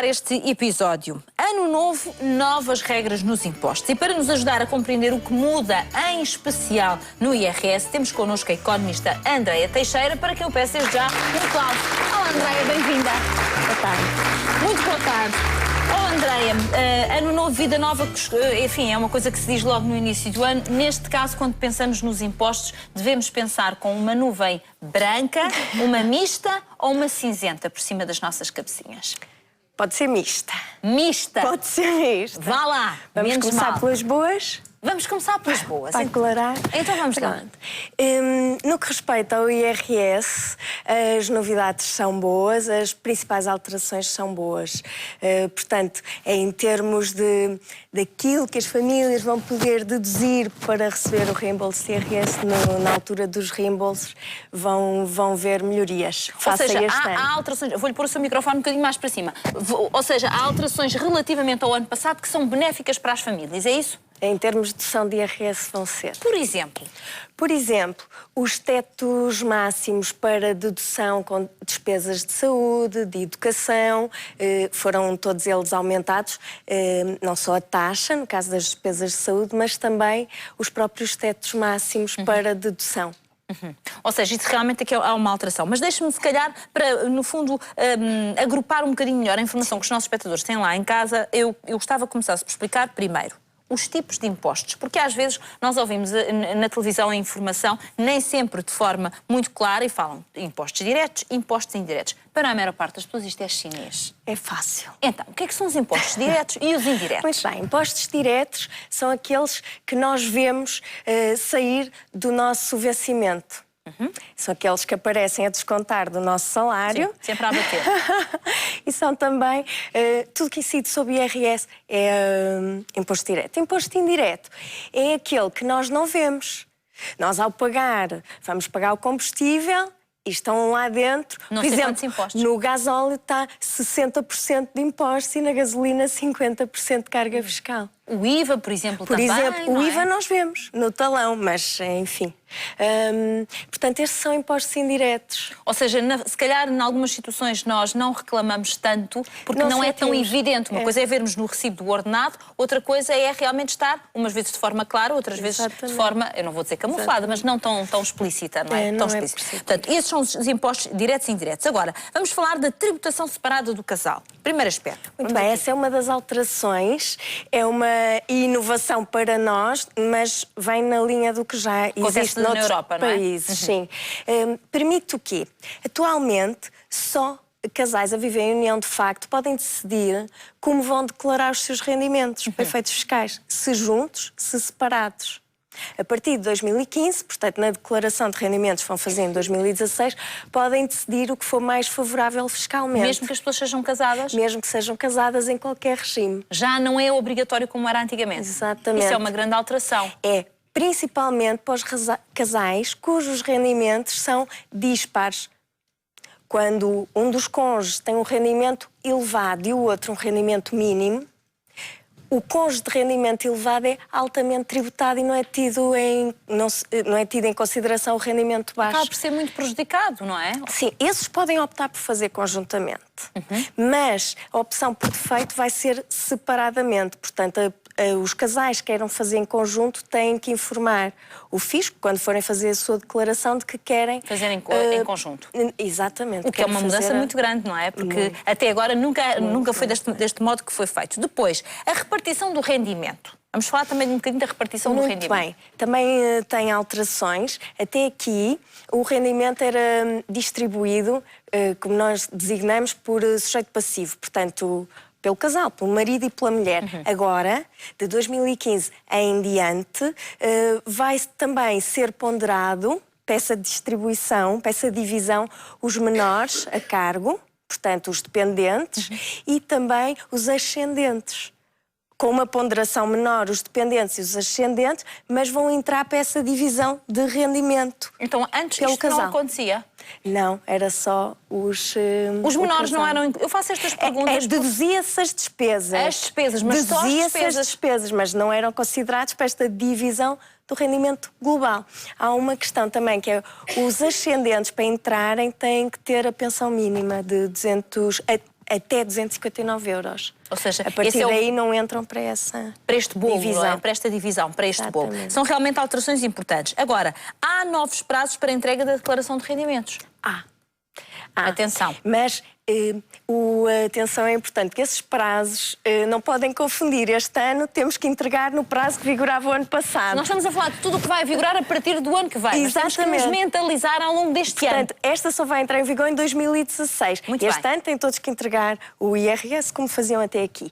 começar este episódio. Ano novo, novas regras nos impostos. E para nos ajudar a compreender o que muda, em especial no IRS, temos connosco a economista Andreia Teixeira, para quem eu peço desde já um aplauso. Olá, Andreia, bem-vinda. Boa tarde. Muito boa tarde. Oh, Andreia, ano novo, vida nova, enfim, é uma coisa que se diz logo no início do ano. Neste caso, quando pensamos nos impostos, devemos pensar com uma nuvem branca, uma mista ou uma cinzenta por cima das nossas cabecinhas? Pode ser mista. Mista? Pode ser mista. Vá lá, vamos menos começar mal. pelas boas? Vamos começar pelas boas. Para aclarar. Então vamos lá. No que respeita ao IRS, as novidades são boas, as principais alterações são boas. Portanto, é em termos daquilo que as famílias vão poder deduzir para receber o reembolso de IRS, na altura dos reembolsos, vão ver melhorias. Ou seja, há alterações. Vou-lhe pôr o seu microfone um bocadinho mais para cima. Ou seja, há alterações relativamente ao ano passado que são benéficas para as famílias, é isso? Em termos de dedução de IRS vão ser. Por exemplo? Por exemplo, os tetos máximos para dedução com despesas de saúde, de educação, foram todos eles aumentados. Não só a taxa, no caso das despesas de saúde, mas também os próprios tetos máximos para dedução. Ou seja, isso realmente aqui há uma alteração. Mas deixe-me, se calhar, para, no fundo, agrupar um bocadinho melhor a informação que os nossos espectadores têm lá em casa, eu gostava que começasse por explicar, primeiro, os tipos de impostos, porque às vezes nós ouvimos na televisão a informação, nem sempre de forma muito clara, e falam de impostos diretos, impostos indiretos. Para a maior parte das pessoas isto é chinês. É fácil. Então, o que é que são os impostos diretos e os indiretos? Muito bem, impostos diretos são aqueles que nós vemos sair do nosso vencimento. São aqueles que aparecem a descontar do nosso salário. Sim, sempre a bater. E são também, tudo que incide sobre IRS é imposto direto. Imposto indireto é aquele que nós não vemos. Nós, ao pagar, vamos pagar o combustível e estão lá dentro. Não por sei exemplo, quantos impostos. no gasóleo está 60% de impostos e na gasolina 50% de carga fiscal. O IVA, por exemplo, Por também, exemplo, não o é? IVA nós vemos no talão, mas enfim. Portanto, estes são impostos indiretos. Ou seja, se calhar em algumas situações nós não reclamamos tanto porque não é tão sentimos. evidente. Uma coisa é vermos no recibo do ordenado, outra coisa é realmente estar, umas vezes de forma clara, outras vezes de forma, eu não vou dizer camuflada, mas não tão explícita, não é? Não tão é explícita. Portanto, esses são os impostos diretos e indiretos. Agora, vamos falar da tributação separada do casal. Primeiro aspecto. Muito bem, essa é uma das alterações, é uma inovação para nós, mas vem na linha do que já existe na Europa, não é? países. Sim. Permite o quê? Atualmente, só casais a viver em união de facto podem decidir como vão declarar os seus rendimentos para efeitos fiscais, se juntos, se separados. A partir de 2015, portanto, na declaração de rendimentos que vão fazer em 2016, podem decidir o que for mais favorável fiscalmente. Mesmo que as pessoas sejam casadas? Mesmo que sejam casadas em qualquer regime. Já não é obrigatório como era antigamente? Exatamente. Isso é uma grande alteração. É, principalmente para os casais cujos rendimentos são dispares. Quando um dos cônjuges tem um rendimento elevado e o outro um rendimento mínimo, o cônjuge de rendimento elevado é altamente tributado e não é tido em consideração o rendimento baixo. Acaba por ser muito prejudicado, não é? Sim, esses podem optar por fazer conjuntamente, mas a opção por defeito vai ser separadamente. Portanto, os casais que queiram fazer em conjunto têm que informar o fisco, quando forem fazer a sua declaração, de que querem... Fazer em conjunto. Exatamente. O que é uma mudança muito grande, não é? Porque até agora nunca foi deste modo que foi feito. Depois, a repartição do rendimento. Vamos falar também um bocadinho da repartição do rendimento. Muito bem. Também tem alterações. Até aqui, o rendimento era distribuído, como nós designamos, por sujeito passivo. Portanto, pelo casal, pelo marido e pela mulher. Agora, de 2015 em diante, vai também ser ponderado, peça de distribuição, peça de divisão, os menores a cargo, portanto, os dependentes, e também os ascendentes. Com uma ponderação menor os dependentes e os ascendentes, mas vão entrar para essa divisão de rendimento. Então, antes isto não acontecia? Não, era só os menores não eram... Eu faço estas perguntas... Deduzia-se as despesas. As despesas, mas só as despesas, mas não eram considerados para esta divisão do rendimento global. Há uma questão também, que é os ascendentes, para entrarem, têm que ter a pensão mínima de 200... até 259 euros. Ou seja, a partir daí não entram para este bolo, divisão. não é? Para esta divisão, para este bolo. São realmente alterações importantes. Agora, há novos prazos para a entrega da declaração de rendimentos? Atenção. Mas atenção, é importante que esses prazos não podem confundir. Este ano temos que entregar no prazo que vigorava o ano passado. Nós estamos a falar de tudo o que vai vigorar a partir do ano que vem. Exatamente. Mas temos que nos mentalizar ao longo deste ano. Portanto, esta só vai entrar em vigor em 2016. Muito este bem. ano têm todos que entregar o IRS como faziam até aqui.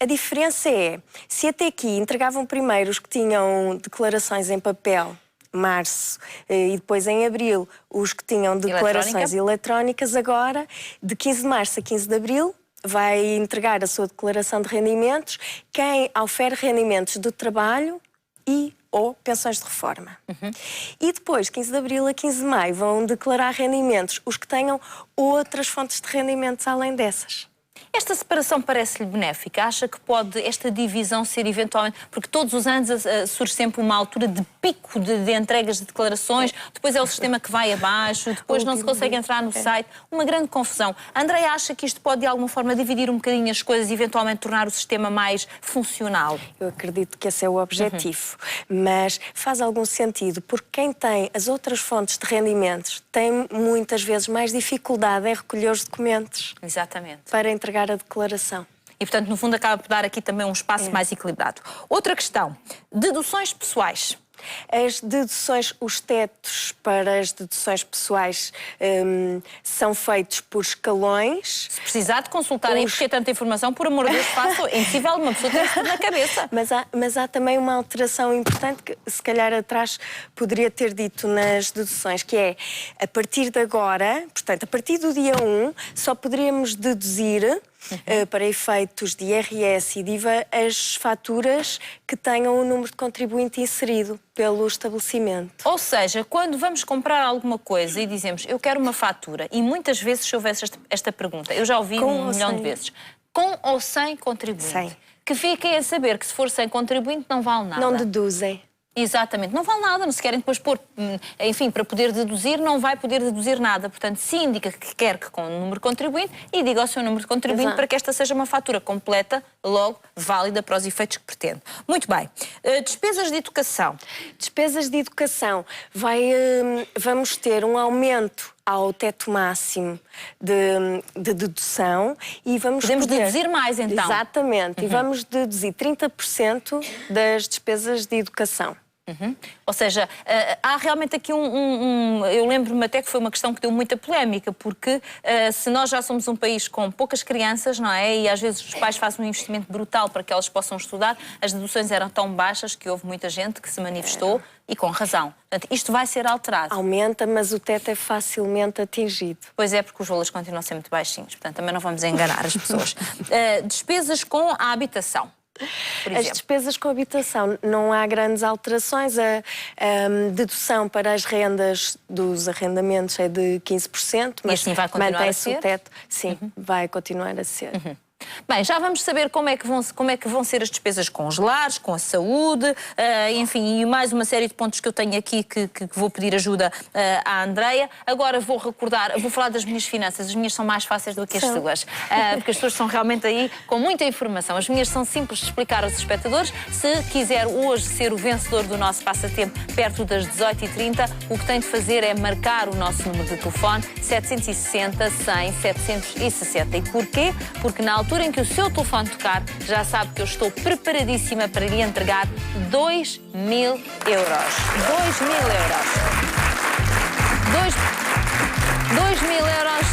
A diferença é, se até aqui entregavam primeiro os que tinham declarações em papel, março, e depois em abril os que tinham declarações eletrónicas, agora de 15 de março a 15 de abril vai entregar a sua declaração de rendimentos quem ofere rendimentos do trabalho ou pensões de reforma. E depois, 15 de abril a 15 de maio, vão declarar rendimentos os que tenham outras fontes de rendimentos além dessas. Esta separação parece-lhe benéfica? Acha que pode esta divisão ser eventualmente... Porque todos os anos surge sempre uma altura de pico de entregas de declarações, depois é o sistema que vai abaixo, depois não se consegue entrar no site. Uma grande confusão. Andréia acha que isto pode de alguma forma dividir um bocadinho as coisas e eventualmente tornar o sistema mais funcional? Eu acredito que esse é o objetivo, mas faz algum sentido, porque quem tem as outras fontes de rendimentos tem muitas vezes mais dificuldade em recolher os documentos. Exatamente. Para entregar a declaração. E, portanto, no fundo, acaba por dar aqui também um espaço mais equilibrado. Outra questão. Deduções pessoais. As deduções, os tetos para as deduções pessoais são feitos por escalões. Se precisar de consultar e buscar tanta informação, por amor de Deus, faça. É impossível uma pessoa ter tudo na cabeça. Mas há também uma alteração importante que, se calhar, atrás poderia ter dito nas deduções, que é, a partir de agora, portanto, a partir do dia 1, só poderíamos deduzir para efeitos de IRS e de IVA as faturas que tenham o número de contribuinte inserido pelo estabelecimento. Ou seja, quando vamos comprar alguma coisa e dizemos eu quero uma fatura, e muitas vezes se houvesse esta pergunta, eu já ouvi um milhão de vezes, com ou sem contribuinte? Sem. Que fiquem a saber que se for sem contribuinte não vale nada. Não deduzem. Exatamente, não vale nada, não se querem depois pôr, enfim, para poder deduzir, não vai poder deduzir nada. Portanto, se indica que quer que com o número de contribuinte e diga o seu número de contribuinte para que esta seja uma fatura completa, logo válida para os efeitos que pretende. Muito bem. Despesas de educação. Despesas de educação. Vamos ter um aumento ao teto máximo de dedução e Podemos deduzir mais, então. Exatamente. E vamos deduzir 30% das despesas de educação. Ou seja, há realmente aqui eu lembro-me até que foi uma questão que deu muita polémica, porque se nós já somos um país com poucas crianças, não é? E às vezes os pais fazem um investimento brutal para que elas possam estudar, as deduções eram tão baixas que houve muita gente que se manifestou e com razão. Portanto, isto vai ser alterado. Aumenta, mas o teto é facilmente atingido. Pois é, porque os valores continuam a ser muito baixinhos, portanto também não vamos enganar as pessoas. Despesas com a habitação. As despesas com habitação, não há grandes alterações. A dedução para as rendas dos arrendamentos é de 15%, mas assim vai continuar a ser? O teto. Sim, vai continuar a ser. Bem, já vamos saber como é que vão ser as despesas com os lares, com a saúde, enfim, e mais uma série de pontos que eu tenho aqui que vou pedir ajuda à Andréia. Agora vou falar das minhas finanças. As minhas são mais fáceis do que as suas, porque as suas são realmente aí com muita informação. As minhas são simples de explicar aos espectadores. Se quiser hoje ser o vencedor do nosso passatempo perto das 18h30, o que tem de fazer é marcar o nosso número de telefone 760 100 760. E porquê? Porque na altura em que o seu telefone tocar, já sabe que eu estou preparadíssima para lhe entregar 2.000 euros. 2.000 euros. 2.000 euros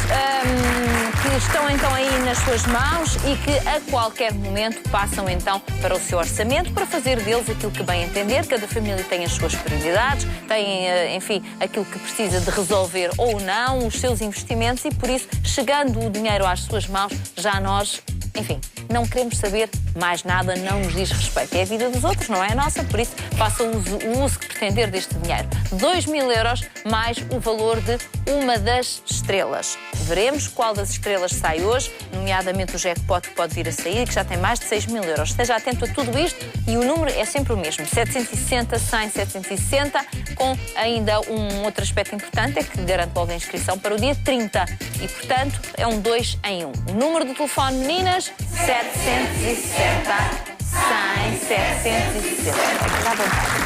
que estão então aí nas suas mãos e que a qualquer momento passam então para o seu orçamento para fazer deles aquilo que bem entender. Cada família tem as suas prioridades, tem, enfim, aquilo que precisa de resolver ou não, os seus investimentos, e por isso, chegando o dinheiro às suas mãos, já nós, enfim, não queremos saber mais nada não nos diz respeito. É a vida dos outros, não é a nossa, por isso faça o uso que pretender deste dinheiro. 2.000 euros mais o valor de uma das estrelas. Veremos qual das estrelas sai hoje, nomeadamente o jackpot que pode vir a sair, que já tem mais de 6.000 euros. Esteja atento a tudo isto e o número é sempre o mesmo. 760, 100, 760, com ainda um outro aspecto importante, é que garante logo a inscrição para o dia 30. E, portanto, é um 2 em 1. O número do telefone, meninas, 760, 100, 760. Está à vontade.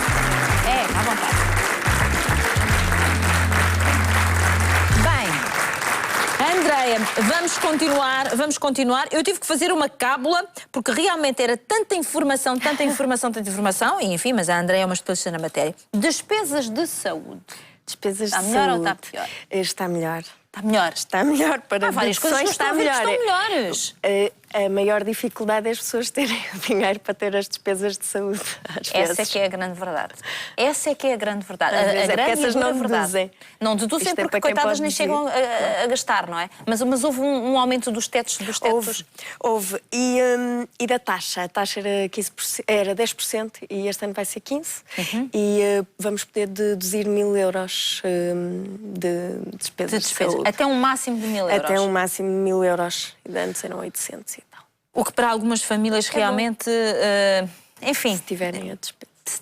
À vontade. Andreia, vamos continuar. Eu tive que fazer uma cábula, porque realmente era tanta informação, e enfim, mas a Andreia é uma especialista na matéria. Despesas de saúde. Despesas de saúde. Está melhor ou está pior? Está melhor. Está melhor? Está melhor para várias coisas que está melhor. Estão melhores. A maior dificuldade é as pessoas terem o dinheiro para ter as despesas de saúde. Essa é que é a grande verdade. Essa é que é a grande verdade. A grande essas não deduzem. Não deduzem porque, coitadas, nem chegam a gastar, não é? Mas houve um aumento dos tetos. Houve. E da taxa? A taxa era 15%, era 10% e este ano vai ser 15%. E vamos poder deduzir 1.000 euros de despesas de saúde. Até um máximo de 1.000 euros. Até um máximo de 1.000 euros. E antes eram 800 e tal. O que para algumas famílias realmente, enfim... Se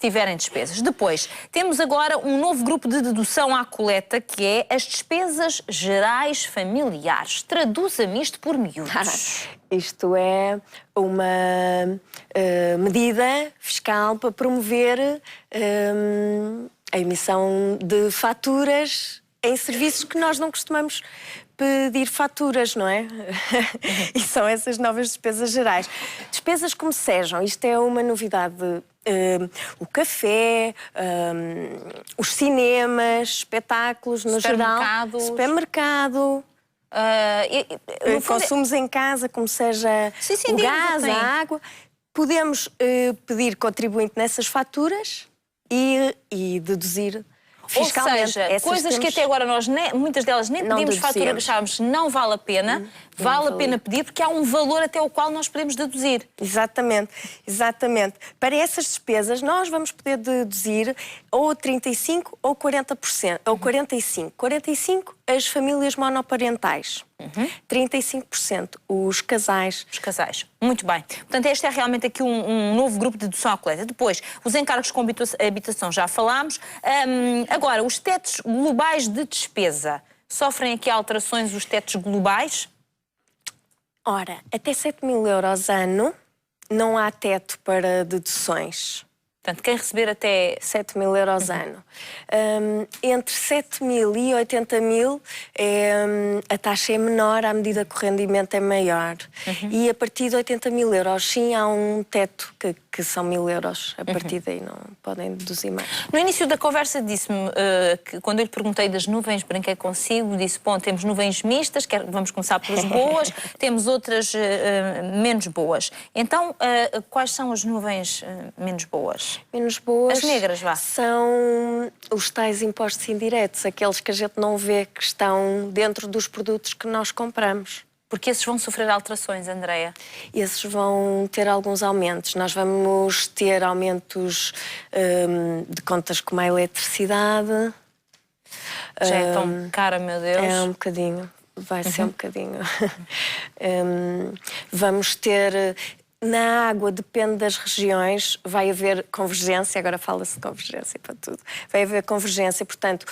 tiverem despesas. Depois, temos agora um novo grupo de dedução à coleta, que é as despesas gerais familiares. Traduza-me isto por miúdos. Isto é uma medida fiscal para promover a emissão de faturas em serviços que nós não costumamos pedir faturas, não é? E são essas novas despesas gerais. Despesas como sejam, isto é uma novidade. O café, os cinemas, espetáculos no geral, supermercado, consumos em casa, como seja o gás, a água. Podemos pedir contribuinte nessas faturas e deduzir fiscalmente. Ou seja, coisas que até agora nós, muitas delas nem pedimos fatura, que achávamos que não vale a pena, vale a pena pedir, porque há um valor até o qual nós podemos deduzir. Exatamente. Para essas despesas, nós vamos poder deduzir ou 35% ou 40%, ou 45%. 45% as famílias monoparentais. 35% os casais. Os casais. Muito bem. Portanto, este é realmente aqui um novo grupo de dedução à coleta. Depois, os encargos com habitação já falámos. Agora, os tetos globais de despesa. Sofrem aqui alterações os tetos globais? Ora, até 7.000 euros ano não há teto para deduções. Portanto, quem receber até 7.000 euros ano. Entre 7.000 e 80.000 a taxa é menor à medida que o rendimento é maior. E a partir de 80.000 euros, sim, há um teto que são 1.000 euros. A partir daí não podem deduzir mais. No início da conversa disse-me que quando eu lhe perguntei das nuvens, brinquei consigo, disse, bom, temos nuvens mistas, vamos começar pelas boas, temos outras menos boas. Então, quais são as nuvens menos boas? Menos boas. As negras, vá. São os tais impostos indiretos, aqueles que a gente não vê que estão dentro dos produtos que nós compramos. Porque esses vão sofrer alterações, Andreia? Esses vão ter alguns aumentos. Nós vamos ter aumentos de contas como a eletricidade. Já é tão cara, meu Deus. É um bocadinho. Vai ser um bocadinho. Vamos ter... Na água, depende das regiões, vai haver convergência, agora fala-se de convergência para tudo. Vai haver convergência, portanto,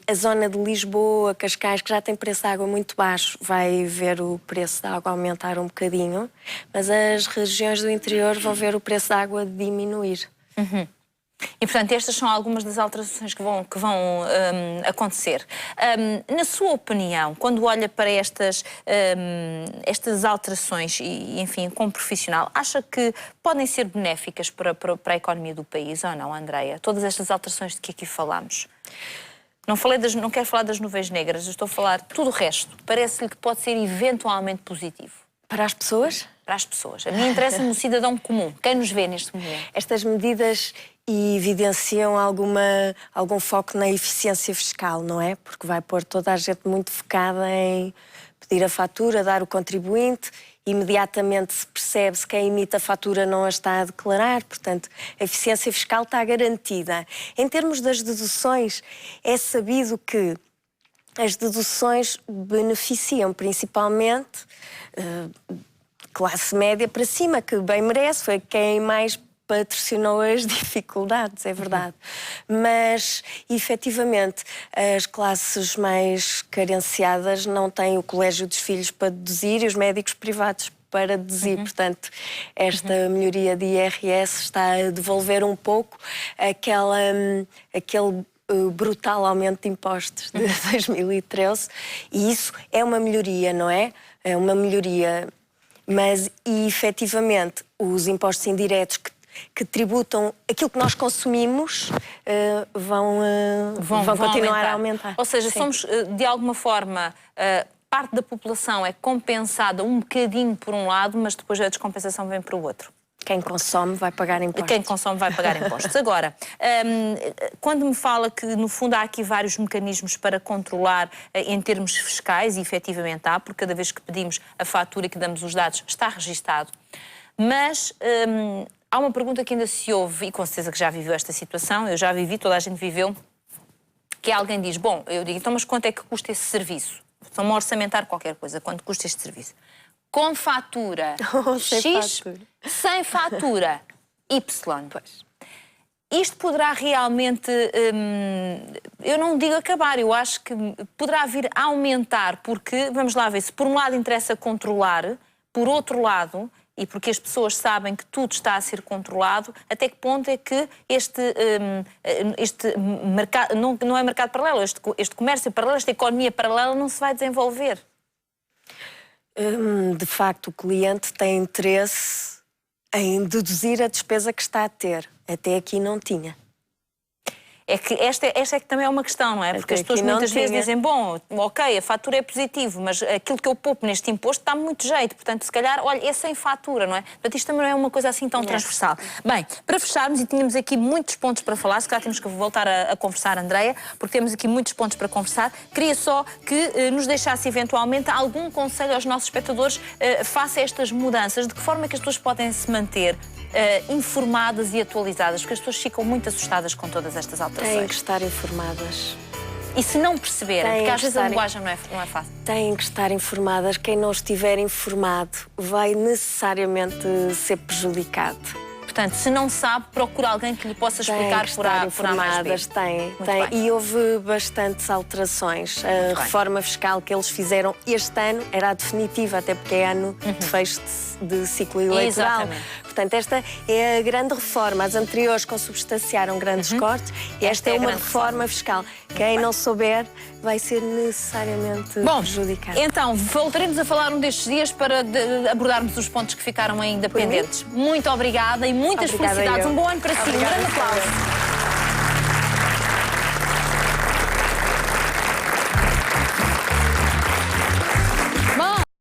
a zona de Lisboa, Cascais, que já tem preço de água muito baixo, vai ver o preço da água aumentar um bocadinho, mas as regiões do interior vão ver o preço da água diminuir. E, portanto, estas são algumas das alterações que vão acontecer. Na sua opinião, quando olha para estas alterações e, enfim, como profissional, acha que podem ser benéficas para a economia do país ou não, Andreia? Todas estas alterações de que aqui falamos. Não quero falar das nuvens negras, estou a falar de tudo o resto. Parece-lhe que pode ser eventualmente positivo. Para as pessoas? Para as pessoas. A mim interessa-me o cidadão comum. Quem nos vê neste momento? Estas medidas evidenciam algum foco na eficiência fiscal, não é? Porque vai pôr toda a gente muito focada em pedir a fatura, dar o contribuinte imediatamente se percebe se quem emite a fatura não a está a declarar, portanto, a eficiência fiscal está garantida. Em termos das deduções, é sabido que as deduções beneficiam principalmente classe média para cima, que bem merece, foi quem mais patrocinou as dificuldades, é verdade. Mas, efetivamente, as classes mais carenciadas não têm o colégio dos filhos para deduzir e os médicos privados para deduzir. Portanto, esta melhoria de IRS está a devolver um pouco aquele brutal aumento de impostos de 2013. E isso é uma melhoria, não é? É uma melhoria. Mas, efetivamente, os impostos indiretos que tributam aquilo que nós consumimos vão continuar a aumentar. Ou seja, somos, de alguma forma, parte da população é compensada um bocadinho por um lado, mas depois a descompensação vem para o outro. Quem consome vai pagar impostos. Quem consome vai pagar impostos. Agora, quando me fala que, no fundo, há aqui vários mecanismos para controlar em termos fiscais, e efetivamente há, porque cada vez que pedimos a fatura e que damos os dados está registado, mas há uma pergunta que ainda se ouve, e com certeza que já viveu esta situação, eu já vivi, toda a gente viveu, que alguém diz, bom, eu digo, então mas quanto é que custa esse serviço? Estão-me a orçamentar qualquer coisa, quanto custa este serviço? Com fatura X, sem fatura Y. Pois. Isto poderá realmente, eu não digo acabar, eu acho que poderá vir a aumentar, porque, vamos lá ver, se por um lado interessa controlar, por outro lado, e porque as pessoas sabem que tudo está a ser controlado, até que ponto é que este mercado, não é mercado paralelo, este comércio paralelo, esta economia paralela não se vai desenvolver? De facto, o cliente tem interesse em deduzir a despesa que está a ter. Até aqui não tinha. É que esta é que também é uma questão, não é? Porque as pessoas muitas vezes dizem, bom, ok, a fatura é positivo, mas aquilo que eu poupo neste imposto dá muito jeito. Portanto, se calhar, olha, é sem fatura, não é? Portanto, isto também não é uma coisa assim tão transversal. Bem, para fecharmos, e tínhamos aqui muitos pontos para falar, se calhar temos que voltar a conversar, Andreia, porque temos aqui muitos pontos para conversar. Queria só que nos deixasse, eventualmente, algum conselho aos nossos espectadores face a estas mudanças, de que forma é que as pessoas podem se manter informadas e atualizadas, porque as pessoas ficam muito assustadas com todas estas alterações. Têm que estar informadas. E se não perceberem, porque às vezes a linguagem não é fácil. Têm que estar informadas. Quem não estiver informado vai necessariamente ser prejudicado. Portanto, se não sabe, procura alguém que lhe possa explicar por A mais B. Tem. E houve bastantes alterações. A reforma fiscal que eles fizeram este ano era a definitiva, até porque é ano de fecho de ciclo eleitoral. Exatamente. Portanto, esta é a grande reforma. As anteriores consubstanciaram grandes cortes e esta é uma reforma fiscal. Quem não souber vai ser necessariamente prejudicado. Então, voltaremos a falar um destes dias para abordarmos os pontos que ficaram ainda pendentes. Muito obrigada e muitas felicidades. Um bom ano para si. Um grande aplauso.